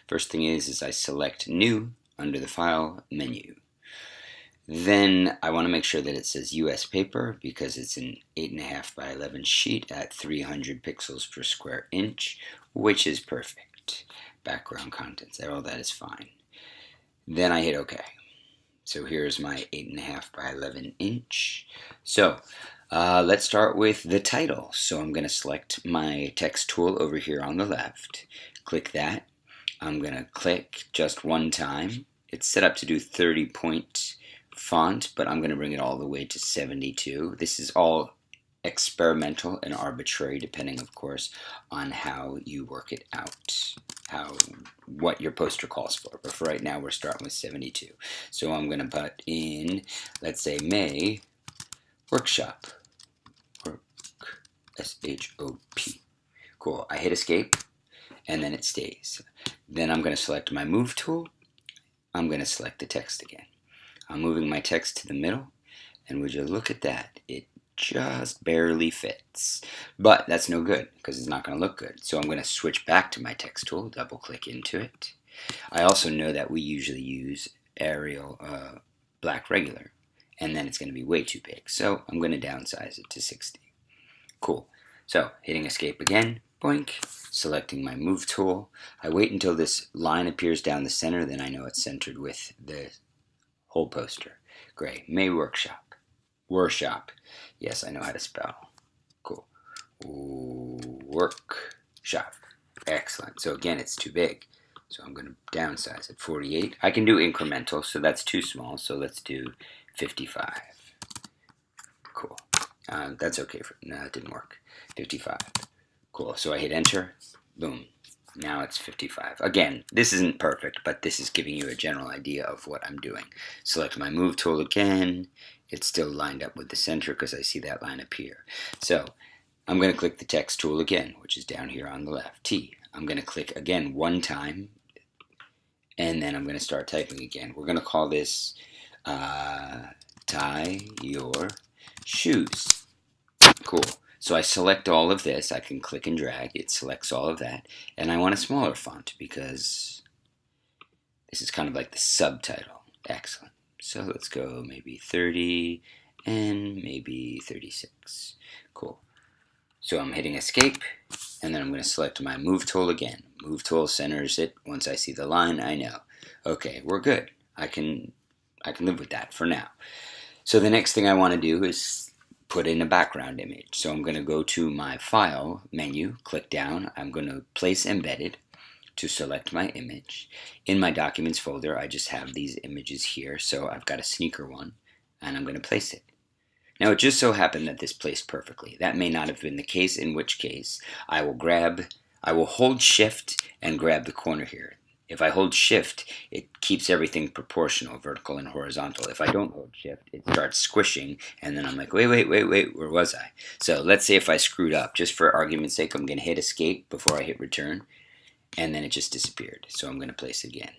First thing is I select New under the File menu. Then I want to make sure that it says US paper because it's an 8.5 by 11 sheet at 300 pixels per square inch, which is perfect. Background contents, all that is fine. Then I hit OK. So here's my 8.5 by 11 inch. So let's start with the title. So I'm going to select my text tool over here on the left. Click that. I'm going to click just one time. It's set up to do 30-point font, but I'm going to bring it all the way to 72. This is all experimental and arbitrary, depending, of course, on how you work it out, what your poster calls for. But for right now, we're starting with 72. So I'm going to put in, let's say, May Workshop. Work, S-H-O-P. Cool. I hit Escape, and then it stays. Then I'm going to select my Move tool. I'm going to select the text again. I'm moving my text to the middle, and would you look at that? It just barely fits. But that's no good, because it's not going to look good. So I'm going to switch back to my text tool, double click into it. I also know that we usually use Arial Black Regular, and then it's going to be way too big. So I'm going to downsize it to 60. Cool. So hitting Escape again, boink, selecting my Move tool. I wait until this line appears down the center, then I know it's centered with the whole poster. Great. May Workshop. Workshop. Yes, I know how to spell. Cool. Workshop. Excellent. So again, it's too big. So I'm going to downsize it. 48. I can do incremental, so that's too small. So let's do 55. Cool. That's okay. No, it didn't work. 55. Cool. So I hit Enter. Boom. Now it's 55. Again, this isn't perfect, but this is giving you a general idea of what I'm doing. Select my Move tool again. It's still lined up with the center because I see that line appear. So I'm going to click the Text tool again, which is down here on the left, T. I'm going to click again one time, and then I'm going to start typing again. We're going to call this Tie Your Shoes. Cool. So I select all of this. I can click and drag. It selects all of that. And I want a smaller font because this is kind of like the subtitle. Excellent. So let's go maybe 30 and maybe 36. Cool. So I'm hitting Escape, and then I'm going to select my Move tool again. Move tool centers it. Once I see the line, I know. Okay, we're good. I can live with that for now. So the next thing I want to do is put in a background image. So I'm going to go to my File menu, click down. I'm going to place Embedded to select my image. In my Documents folder, I just have these images here. So I've got a sneaker one, and I'm going to place it. Now, it just so happened that this placed perfectly. That may not have been the case, in which case I will hold Shift and grab the corner here. If I hold Shift, it keeps everything proportional, vertical and horizontal. If I don't hold Shift, it starts squishing, and then I'm like, wait, where was I? So let's say if I screwed up. Just for argument's sake, I'm going to hit Escape before I hit Return, and then it just disappeared. So I'm going to place it again.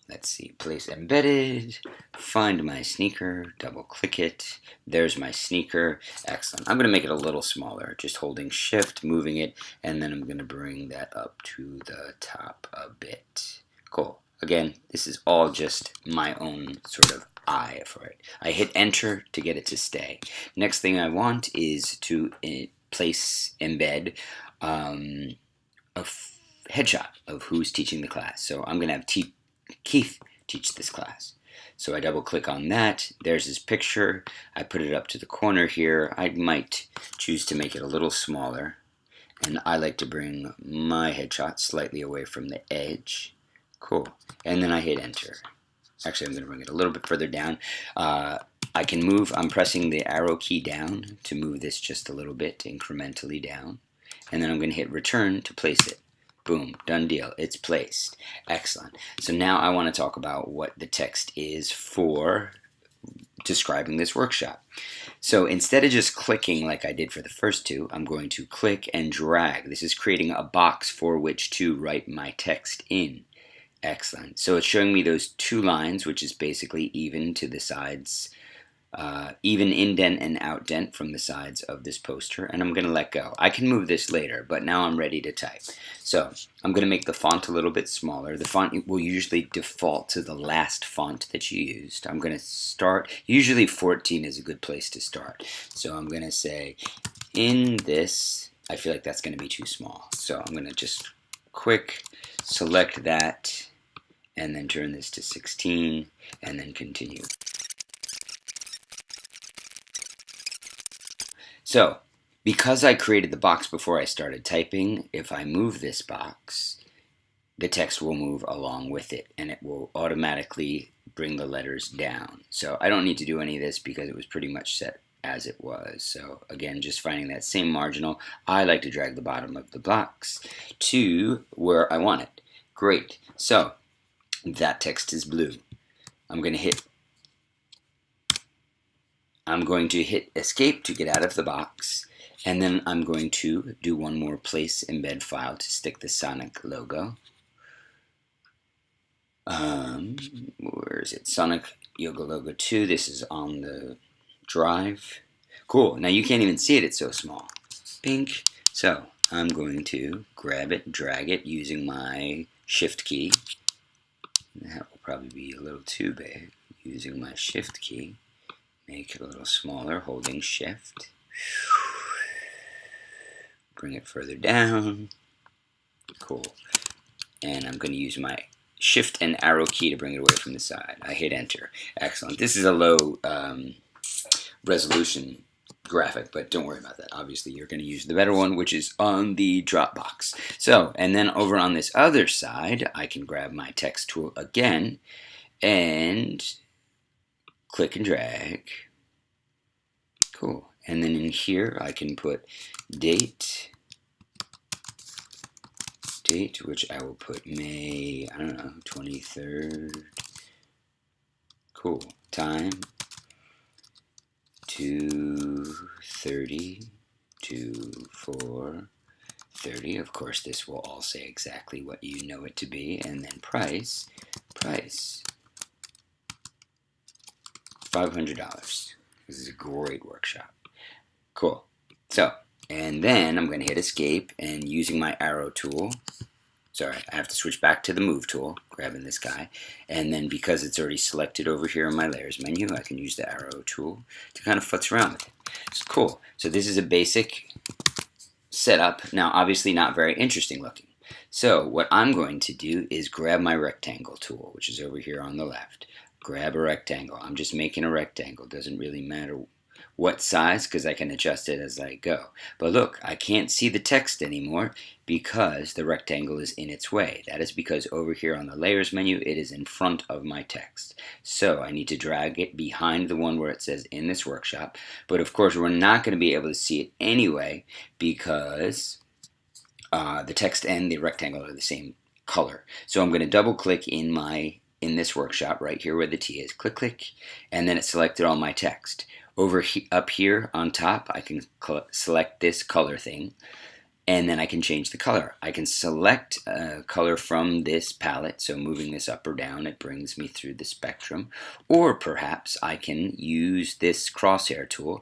Let's see, place Embedded, find my sneaker, double click it. There's my sneaker. Excellent. I'm going to make it a little smaller, just holding Shift, moving it, and then I'm going to bring that up to the top a bit. Cool. Again, this is all just my own sort of eye for it. I hit Enter to get it to stay. Next thing I want is to embed a headshot of who's teaching the class. So I'm going to have Keith teach this class. So I double click on that. There's his picture. I put it up to the corner here. I might choose to make it a little smaller. And I like to bring my headshot slightly away from the edge. Cool. And then I hit Enter. Actually, I'm going to bring it a little bit further down. I can move. I'm pressing the arrow key down to move this just a little bit, incrementally down. And then I'm going to hit Return to place it. Boom, done deal. It's placed. Excellent. So now I want to talk about what the text is for describing this workshop. So instead of just clicking like I did for the first two, I'm going to click and drag. This is creating a box for which to write my text in. Excellent. So it's showing me those two lines, which is basically even to the sides even indent and outdent from the sides of this poster, and I'm going to let go. I can move this later, but now I'm ready to type. So I'm going to make the font a little bit smaller. The font will usually default to the last font that you used. I'm going to start, usually 14 is a good place to start. So I'm going to say, in this, I feel like that's going to be too small. So I'm going to just quick select that, and then turn this to 16, and then continue. So, because I created the box before I started typing, if I move this box, the text will move along with it, and it will automatically bring the letters down. So I don't need to do any of this because it was pretty much set as it was. So again, just finding that same marginal, I like to drag the bottom of the box to where I want it. Great. So that text is blue. I'm going to hit escape to get out of the box, and then I'm going to do one more place embed file to stick the Sonic logo. Where is it? Sonic Yoga Logo 2. This is on the drive. Cool. Now you can't even see it. It's so small. Pink. So I'm going to grab it, drag it using my shift key. That will probably be a little too big. Using my shift key. Make it a little smaller, holding shift. Bring it further down. Cool. And I'm going to use my shift and arrow key to bring it away from the side. I hit enter. Excellent. This is a low resolution graphic, but don't worry about that. Obviously, you're going to use the better one, which is on the Dropbox. So, and then over on this other side, I can grab my text tool again and click and drag. Cool. And then in here, I can put date, which I will put May, 23rd. Cool. Time, 2:30 to 4:30. Of course, this will all say exactly what you know it to be. And then price, $500. This is a great workshop. Cool. So, and then I'm going to hit escape, and using my arrow tool, sorry, I have to switch back to the move tool, grabbing this guy, and then because it's already selected over here in my layers menu, I can use the arrow tool to kind of futz around with it. It's cool. So this is a basic setup. Now, obviously not very interesting looking. So what I'm going to do is grab my rectangle tool, which is over here on the left. Grab a rectangle. I'm just making a rectangle. Doesn't really matter what size because I can adjust it as I go. But look, I can't see the text anymore because the rectangle is in its way. That is because over here on the layers menu, it is in front of my text. So I need to drag it behind the one where it says in this workshop. But of course, we're not going to be able to see it anyway because the text and the rectangle are the same color. So I'm going to double click in this workshop right here where the T is. Click, click, and then it selected all my text. Up here on top, I can select this color thing, and then I can change the color. I can select a color from this palette, so moving this up or down, it brings me through the spectrum. Or perhaps I can use this crosshair tool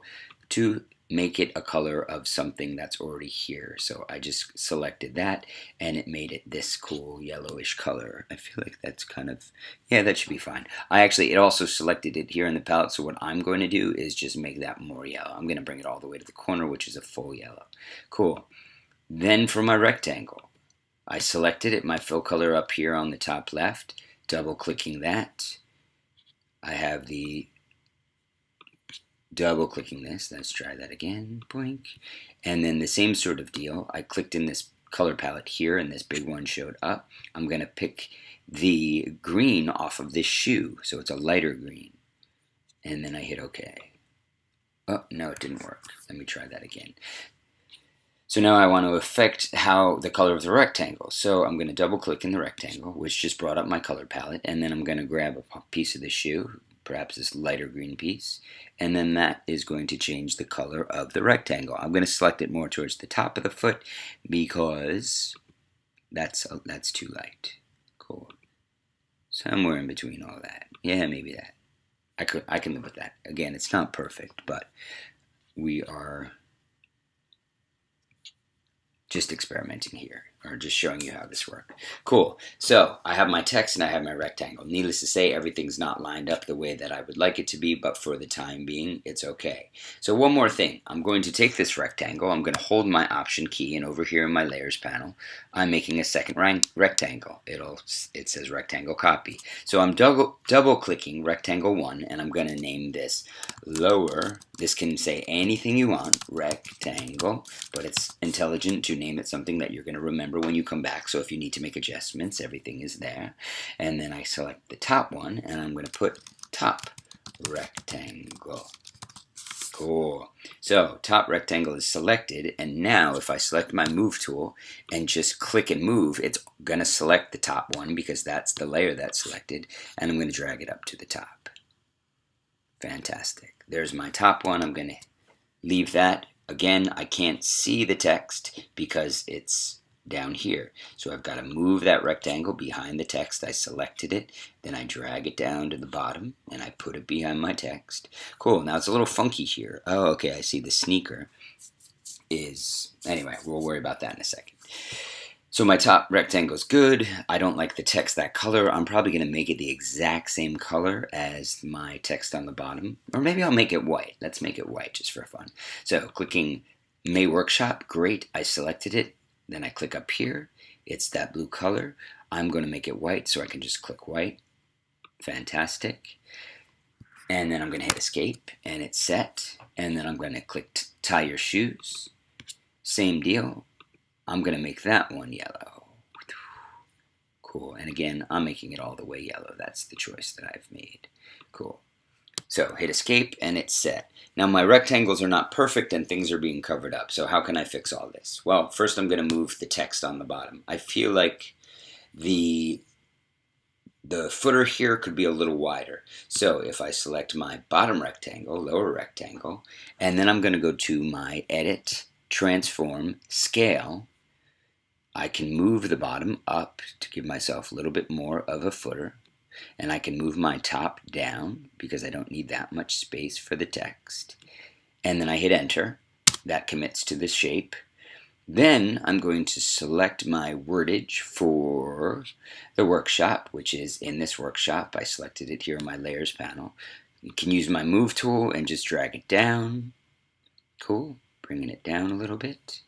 to make it a color of something that's already here. So I just selected that, and it made it this cool yellowish color. I feel like that's kind of, yeah, that should be fine. It also selected it here in the palette, so what I'm going to do is just make that more yellow. I'm going to bring it all the way to the corner, which is a full yellow. Cool. Then for my rectangle, I selected it, my fill color up here on the top left, double clicking that. I have the double clicking this. Let's try that again. Boink. And then the same sort of deal. I clicked in this color palette here and this big one showed up. I'm going to pick the green off of this shoe. So it's a lighter green. And then I hit OK. Oh, no, it didn't work. Let me try that again. So now I want to affect the color of the rectangle. So I'm going to double click in the rectangle, which just brought up my color palette. And then I'm going to grab a piece of the shoe, perhaps this lighter green piece, and then that is going to change the color of the rectangle. I'm going to select it more towards the top of the foot because that's too light. Cool. Somewhere in between all that. Yeah, maybe that. I can live with that. Again, it's not perfect, but we are just experimenting here, or just showing you how this works. Cool. So I have my text and I have my rectangle. Needless to say, everything's not lined up the way that I would like it to be, but for the time being, it's okay. So one more thing. I'm going to take this rectangle. I'm going to hold my Option key, and over here in my Layers panel, I'm making a second rectangle. It says Rectangle Copy. So I'm double clicking Rectangle 1, and I'm going to name this Lower. This can say anything you want, Rectangle, but it's intelligent to name it something that you're going to remember when you come back. So if you need to make adjustments, everything is there. And then I select the top one, and I'm going to put Top Rectangle. Cool. So top rectangle is selected, and now if I select my move tool and just click and move, it's going to select the top one because that's the layer that's selected, and I'm going to drag it up to the top. Fantastic. There's my top one. I'm going to leave that. Again, I can't see the text because it's down here. So I've got to move that rectangle behind the text. I selected it, then I drag it down to the bottom, and I put it behind my text. Cool. Now it's a little funky here. Oh, okay, I see the sneaker is... Anyway, we'll worry about that in a second. So my top rectangle is good. I don't like the text that color. I'm probably going to make it the exact same color as my text on the bottom. Or maybe I'll make it white. Let's make it white just for fun. So clicking May Workshop, great. I selected it. Then I click up here. It's that blue color. I'm going to make it white, so I can just click white. Fantastic. And then I'm going to hit Escape, and it's set. And then I'm going to click Tie Your Shoes. Same deal. I'm going to make that one yellow. Cool. And again, I'm making it all the way yellow. That's the choice that I've made. Cool. So hit Escape, and it's set. Now my rectangles are not perfect and things are being covered up. So how can I fix all this? Well, first I'm going to move the text on the bottom. I feel like the footer here could be a little wider. So if I select my bottom rectangle, lower rectangle, and then I'm going to go to my Edit, Transform, Scale, I can move the bottom up to give myself a little bit more of a footer. And I can move my top down because I don't need that much space for the text. And then I hit Enter. That commits to the shape. Then I'm going to select my wordage for the workshop, which is in this workshop. I selected it here in my Layers panel. You can use my Move tool and just drag it down. Cool. Bringing it down a little bit.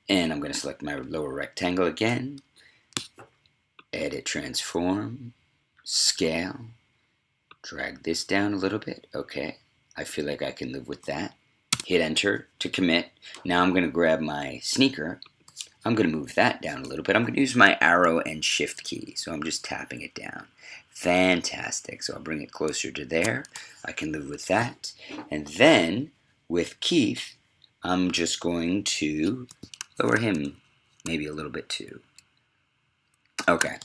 And I'm going to select my lower rectangle again. Edit, Transform, Scale. Drag this down a little bit. Okay. I feel like I can live with that. Hit Enter to commit. Now I'm going to grab my sneaker. I'm going to move that down a little bit. I'm going to use my arrow and shift key. So I'm just tapping it down. Fantastic. So I'll bring it closer to there. I can live with that. And then with Keith, I'm just going to lower him maybe a little bit too. Okay.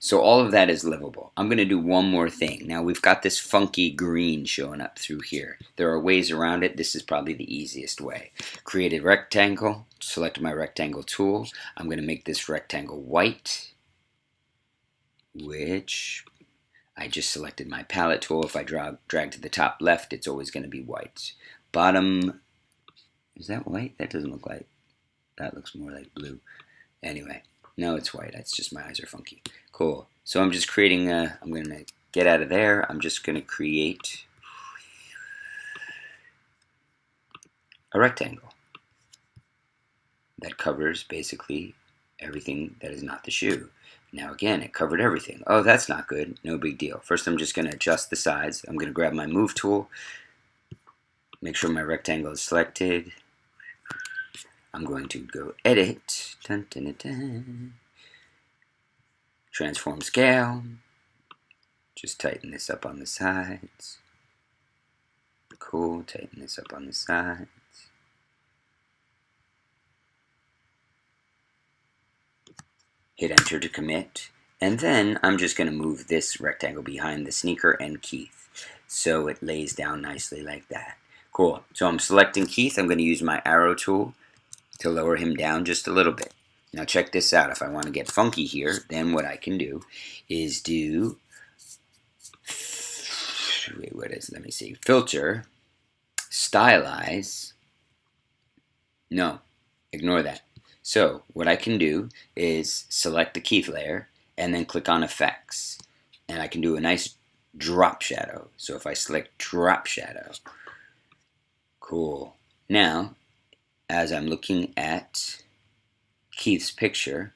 So all of that is livable. I'm going to do one more thing. Now we've got this funky green showing up through here. There are ways around it. This is probably the easiest way. Create a rectangle. Select my rectangle tool. I'm going to make this rectangle white, which I just selected my palette tool. If I drag to the top left, it's always going to be white. Bottom, is that white? That doesn't look like, that looks more like blue. Anyway. No, it's white. It's just my eyes are funky. Cool. So I'm just creating I'm going to get out of there. I'm just going to create a rectangle that covers basically everything that is not the shoe. Now again, it covered everything. Oh, that's not good. No big deal. First, I'm just going to adjust the size. I'm going to grab my Move tool. Make sure my rectangle is selected. I'm going to go Edit, dun, dun, dun, dun. Transform Scale, just tighten this up on the sides. Cool, tighten this up on the sides. Hit Enter to commit, and then I'm just going to move this rectangle behind the sneaker and Keith, so it lays down nicely like that. Cool, so I'm selecting Keith. I'm going to use my arrow tool to lower him down just a little bit. Now check this out. If I want to get funky here, then what I can do is do wait, what is, let me see, filter, stylize, no, ignore that. So what I can do is select the Keith layer and then click on effects, and I can do a nice drop shadow. So if I select drop shadow, cool. Now, as I'm looking at Keith's picture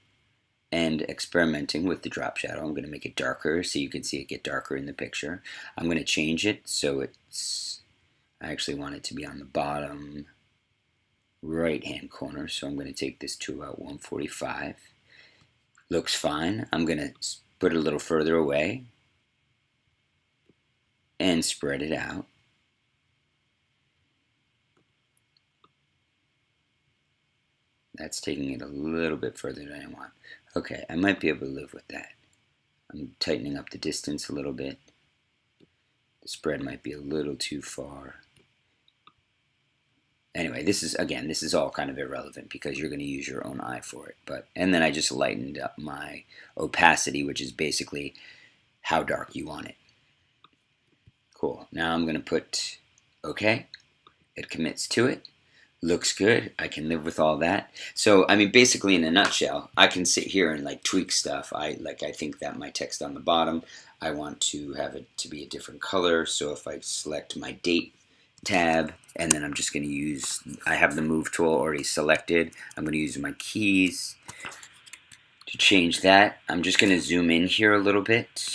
and experimenting with the drop shadow, I'm going to make it darker so you can see it get darker in the picture. I'm going to change it so it's, I actually want it to be on the bottom right hand corner, so I'm going to take this to about 145. Looks fine. I'm going to put it a little further away and spread it out. That's taking it a little bit further than I want. Okay, I might be able to live with that. I'm tightening up the distance a little bit. The spread might be a little too far. Anyway, this is all kind of irrelevant because you're going to use your own eye for it. And then I just lightened up my opacity, which is basically how dark you want it. Cool. Now I'm going to put OK. It commits to it. Looks good. I can live with all that. So, I mean, basically in a nutshell, I can sit here and like tweak stuff. I think that my text on the bottom, I want to have it to be a different color. So if I select my date tab, and then I'm just going to use, I have the move tool already selected. I'm going to use my keys to change that. I'm just going to zoom in here a little bit.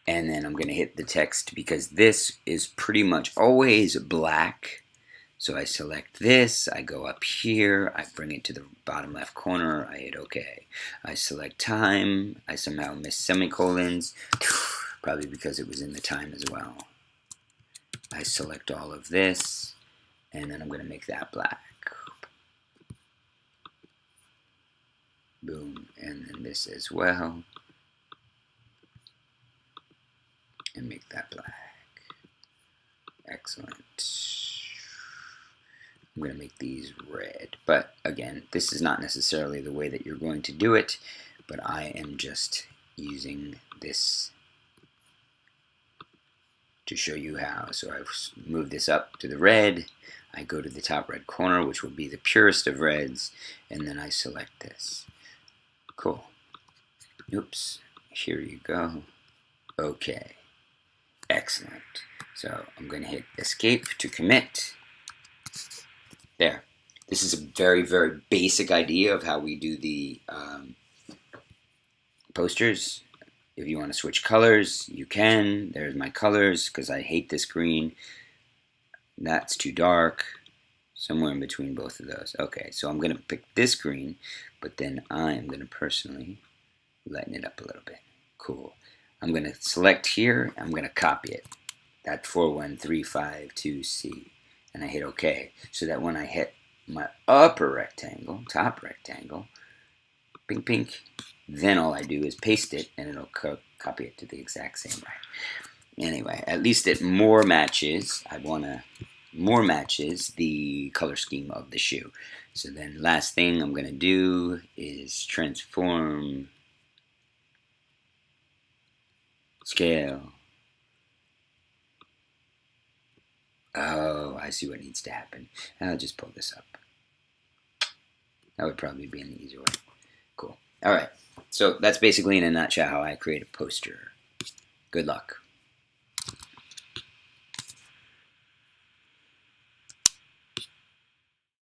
And then I'm going to hit the text because this is pretty much always black. So I select this, I go up here, I bring it to the bottom left corner, I hit OK. I select time, I somehow missed semicolons, probably because it was in the time as well. I select all of this, and then I'm going to make that black. Boom, and then this as well. And make that black. Excellent. I'm going to make these red. But again, this is not necessarily the way that you're going to do it, but I am just using this to show you how. So I've moved this up to the red. I go to the top red corner, which will be the purest of reds, and then I select this. Cool. Oops. Here you go. Okay. Excellent. So I'm going to hit escape to commit. There. This is a very, very basic idea of how we do the posters. If you want to switch colors, you can. There's my colors because I hate this green. That's too dark. Somewhere in between both of those. Okay, so I'm going to pick this green, but then I am going to personally lighten it up a little bit. Cool. I'm going to select here. I'm going to copy it. That 41352C. And I hit OK. So that when I hit my upper rectangle, top rectangle, pink, pink, then all I do is paste it and it'll copy it to the exact same way. Anyway, at least it more matches. I want to more matches the color scheme of the shoe. So then last thing I'm going to do is transform scale. Oh, I see what needs to happen. I'll just pull this up. That would probably be an easier way. Cool. All right. So that's basically in a nutshell how I create a poster. Good luck.